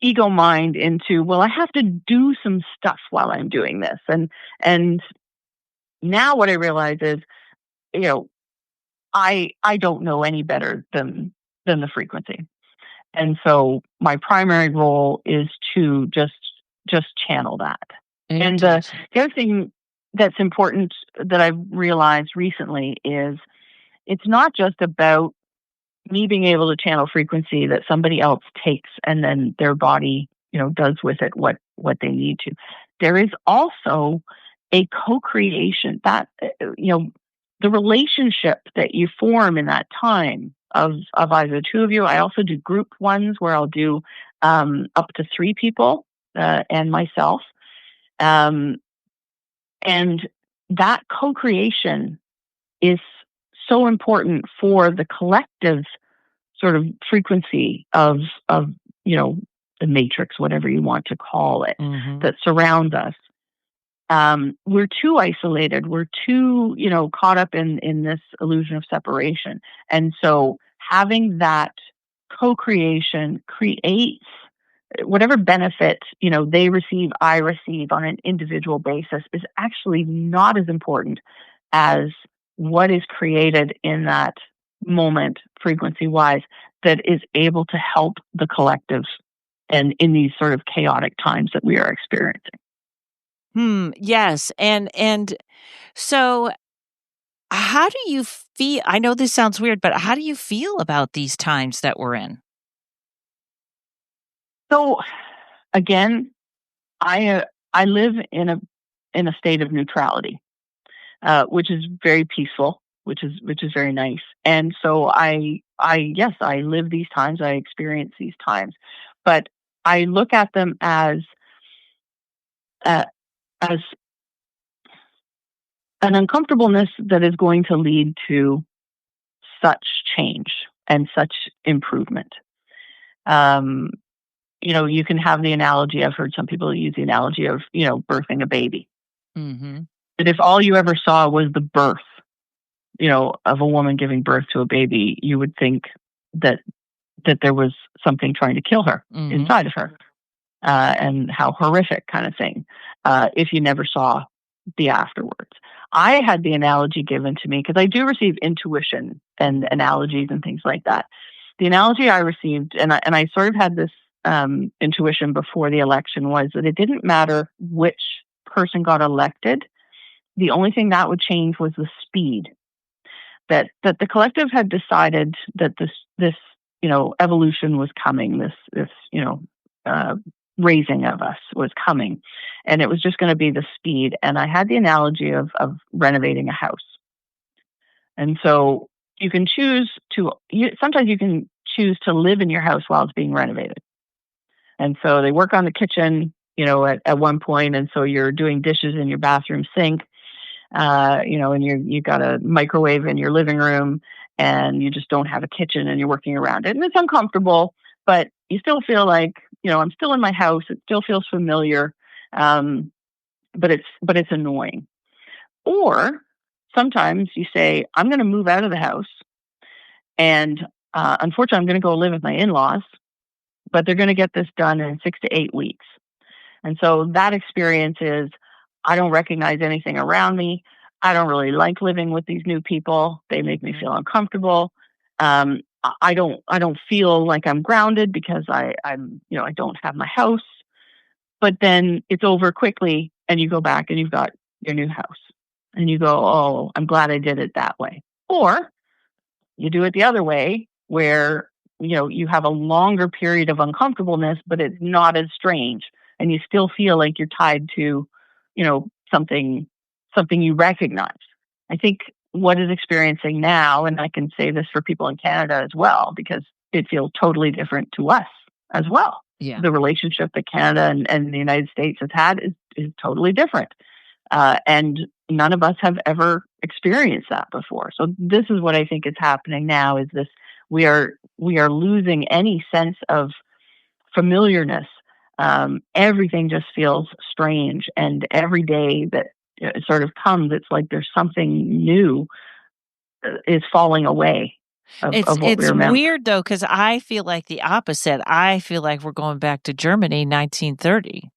ego mind into, well, I have to do some stuff while I'm doing this, and now what I realize is, I don't know any better than the frequency, and so my primary role is to just channel that. And the other thing that's important that I've realized recently is it's not just about me being able to channel frequency that somebody else takes and then their body, does with it what they need to. There is also a co-creation that, the relationship that you form in that time of either two of you. I also do group ones where I'll do up to 3 people and myself. And that co-creation is so important for the collective sort of frequency of the matrix, whatever you want to call it, mm-hmm. that surrounds us. We're too isolated. We're too, caught up in this illusion of separation. And so having that co-creation creates whatever benefit, they receive, I receive on an individual basis is actually not as important as what is created in that moment, frequency-wise, that is able to help the collective and in these sort of chaotic times that we are experiencing. Yes. And so how do you feel? I know this sounds weird, but how do you feel about these times that we're in? So again, I live in a state of neutrality, which is very peaceful, which is very nice. And so I live these times, I experience these times, but I look at them as an uncomfortableness that is going to lead to such change and such improvement. You can have the analogy, I've heard some people use the analogy of, birthing a baby. Mm-hmm. But if all you ever saw was the birth, of a woman giving birth to a baby, you would think that there was something trying to kill her mm-hmm. inside of her, and how horrific kind of thing, if you never saw the afterwards. I had the analogy given to me, because I do receive intuition and analogies and things like that. The analogy I received, and I sort of had this intuition before the election, was that it didn't matter which person got elected. The only thing that would change was the speed. That the collective had decided that this evolution was coming. This raising of us was coming, and it was just going to be the speed. And I had the analogy of renovating a house. And so you can choose sometimes you can choose to live in your house while it's being renovated. And so they work on the kitchen, at one point. And so you're doing dishes in your bathroom sink, and you got a microwave in your living room, and you just don't have a kitchen, and you're working around it. And it's uncomfortable, but you still feel like, I'm still in my house. It still feels familiar. But it's annoying. Or sometimes you say, I'm going to move out of the house, and unfortunately, I'm going to go live with my in-laws, but they're going to get this done in 6 to 8 weeks. And so that experience is, I don't recognize anything around me. I don't really like living with these new people. They make me feel uncomfortable. I don't feel like I'm grounded because I don't have my house. But then it's over quickly, and you go back and you've got your new house, and you go, oh, I'm glad I did it that way. Or you do it the other way, where you have a longer period of uncomfortableness, but it's not as strange, and you still feel like you're tied to something you recognize. I think what is experiencing now, and I can say this for people in Canada as well, because it feels totally different to us as well. Yeah. The relationship that Canada and the United States has had is totally different. And none of us have ever experienced that before. So this is what I think is happening now, is this, we are losing any sense of familiarness. Everything just feels strange. And every day that it sort of comes, it's like there's something new is falling away. It's of what we remember. weird though, because I feel like the opposite. I feel like we're going back to Germany, 1930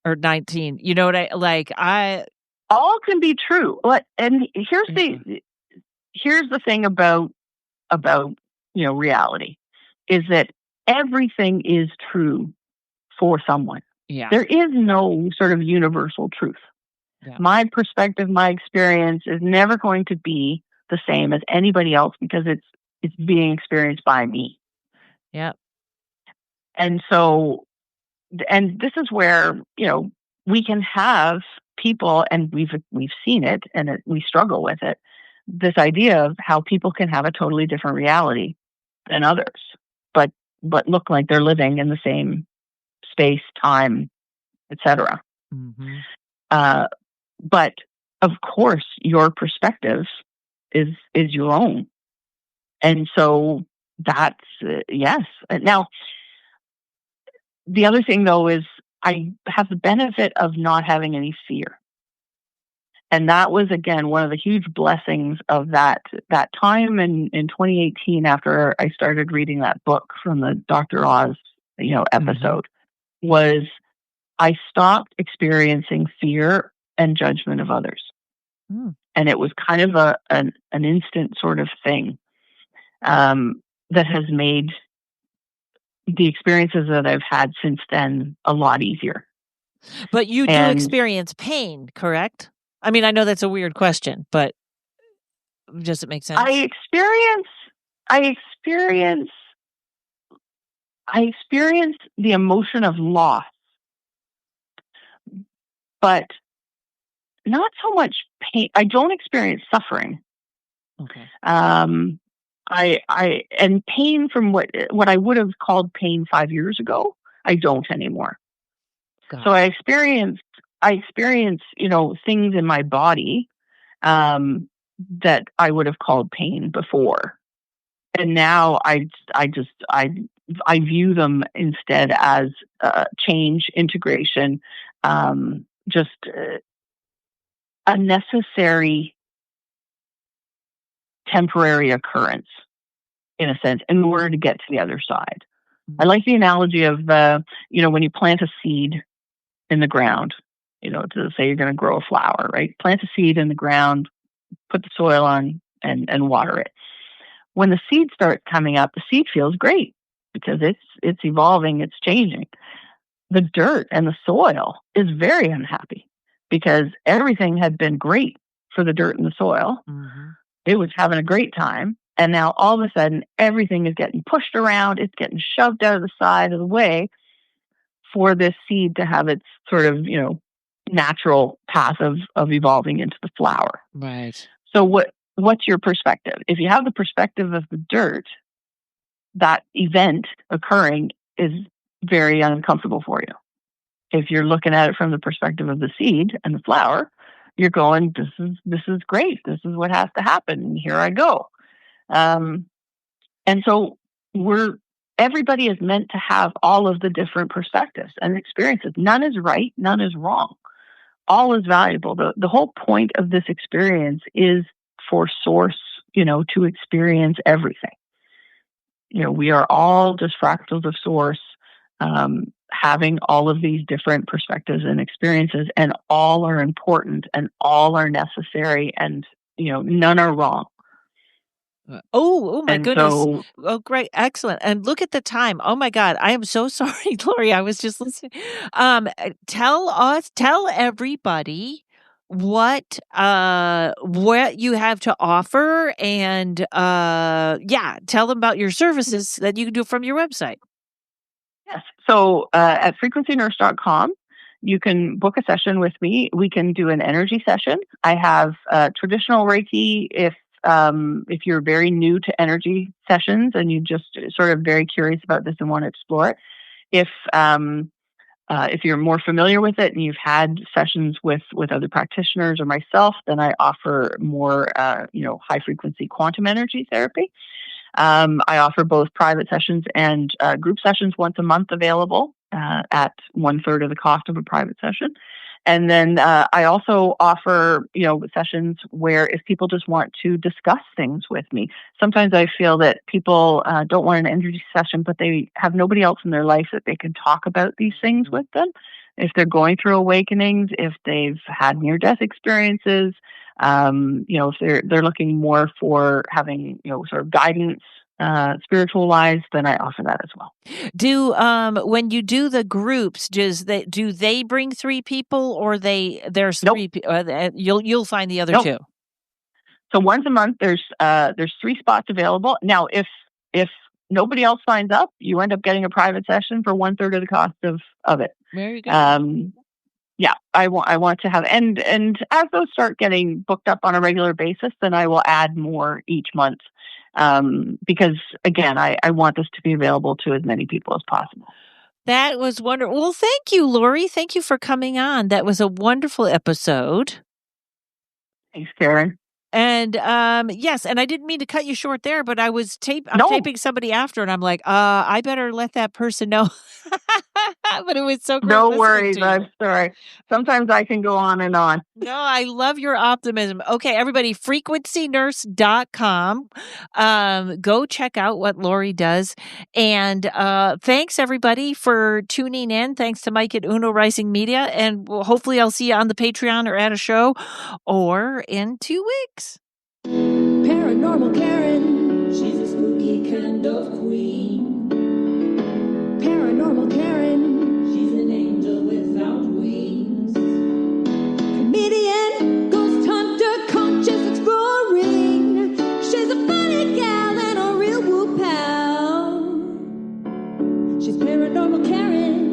or 19. You know what I like? All can be true. And here's the thing about reality, is that everything is true for someone. Yeah. There is no sort of universal truth. Yeah. My perspective, my experience is never going to be the same as anybody else, because it's being experienced by me. Yeah. And so, and this is where, we can have people, and we've seen it, and we struggle with it, this idea of how people can have a totally different reality than others, but look like they're living in the same space, time, etc. Mm-hmm. But of course, your perspective is your own, and so that's yes. Now, the other thing though is, I have the benefit of not having any fear. And that was, again, one of the huge blessings of that time in 2018, after I started reading that book from the Dr. Oz, episode, was I stopped experiencing fear and judgment of others. Mm. And it was kind of an instant sort of thing that has made the experiences that I've had since then a lot easier. But you do experience pain, correct? I mean, I know that's a weird question, but does it make sense? I experience the emotion of loss, but not so much pain. I don't experience suffering. Okay. And pain from what I would have called pain 5 years ago, I don't anymore. So I experience, things in my body that I would have called pain before, and now I view them instead as change, integration, just a necessary temporary occurrence, in a sense, in order to get to the other side. I like the analogy of when you plant a seed in the ground, to say you're going to grow a flower, right? Plant a seed in the ground, put the soil on, and water it. When the seeds start coming up, the seed feels great because it's evolving, it's changing. The dirt and the soil is very unhappy because everything had been great for the dirt and the soil. Mm-hmm. It was having a great time. And now all of a sudden, everything is getting pushed around. It's getting shoved out of the side of the way for this seed to have its sort of, natural path of evolving into the flower. Right. So what's your perspective? If you have the perspective of the dirt, that event occurring is very uncomfortable for you. If you're looking at it from the perspective of the seed and the flower, you're going, this is great. This is what has to happen. And here I go. And so everybody is meant to have all of the different perspectives and experiences. None is right. None is wrong. All is valuable. The whole point of this experience is for Source, to experience everything. We are all just fractals of Source, having all of these different perspectives and experiences, and all are important and all are necessary, and none are wrong. Oh my And goodness. so- Oh, great. Excellent. And look at the time. Oh my God. I am so sorry, Lori. I was just listening. Tell everybody what you have to offer, and tell them about your services that you can do from your website. Yes. So at frequencynurse.com, you can book a session with me. We can do an energy session. I have traditional Reiki if you're very new to energy sessions and you just sort of very curious about this and want to explore it. If you're more familiar with it and you've had sessions with other practitioners or myself, then I offer more high frequency quantum energy therapy. I offer both private sessions and group sessions once a month available at 1/3 of the cost of a private session. And then I also offer, sessions where if people just want to discuss things with me. Sometimes I feel that people don't want an energy session, but they have nobody else in their life that they can talk about these things with them. If they're going through awakenings, if they've had near-death experiences, if they're looking more for having, sort of guidance, spiritual-wise, then I offer that as well. Do when you do the groups, do they bring 3 people, or there's Nope. 3 people? You'll find the other Nope. 2. So once a month, there's 3 spots available. Now, if nobody else signs up, you end up getting a private session for 1/3 of the cost of it. There you go. Yeah, I want to have, and as those start getting booked up on a regular basis, then I will add more each month. Because again, I want this to be available to as many people as possible. That was wonderful. Well, thank you, Lori. Thank you for coming on. That was a wonderful episode. Thanks, Karen. And yes, and I didn't mean to cut you short there, but I'm taping somebody after, and I'm like, I better let that person know. But it was so great. No listening worries. to you. I'm sorry. Sometimes I can go on and on. No, I love your optimism. Okay, everybody, frequencynurse.com. Go check out what Lori does. And thanks, everybody, for tuning in. Thanks to Mike at Uno Rising Media. And hopefully I'll see you on the Patreon or at a show or in 2 weeks. Paranormal Karen, she's a spooky kind of queen. Paranormal Karen, she's an angel without wings. Comedian, ghost hunter, conscious exploring. She's a funny gal and a real woo pal. She's Paranormal Karen.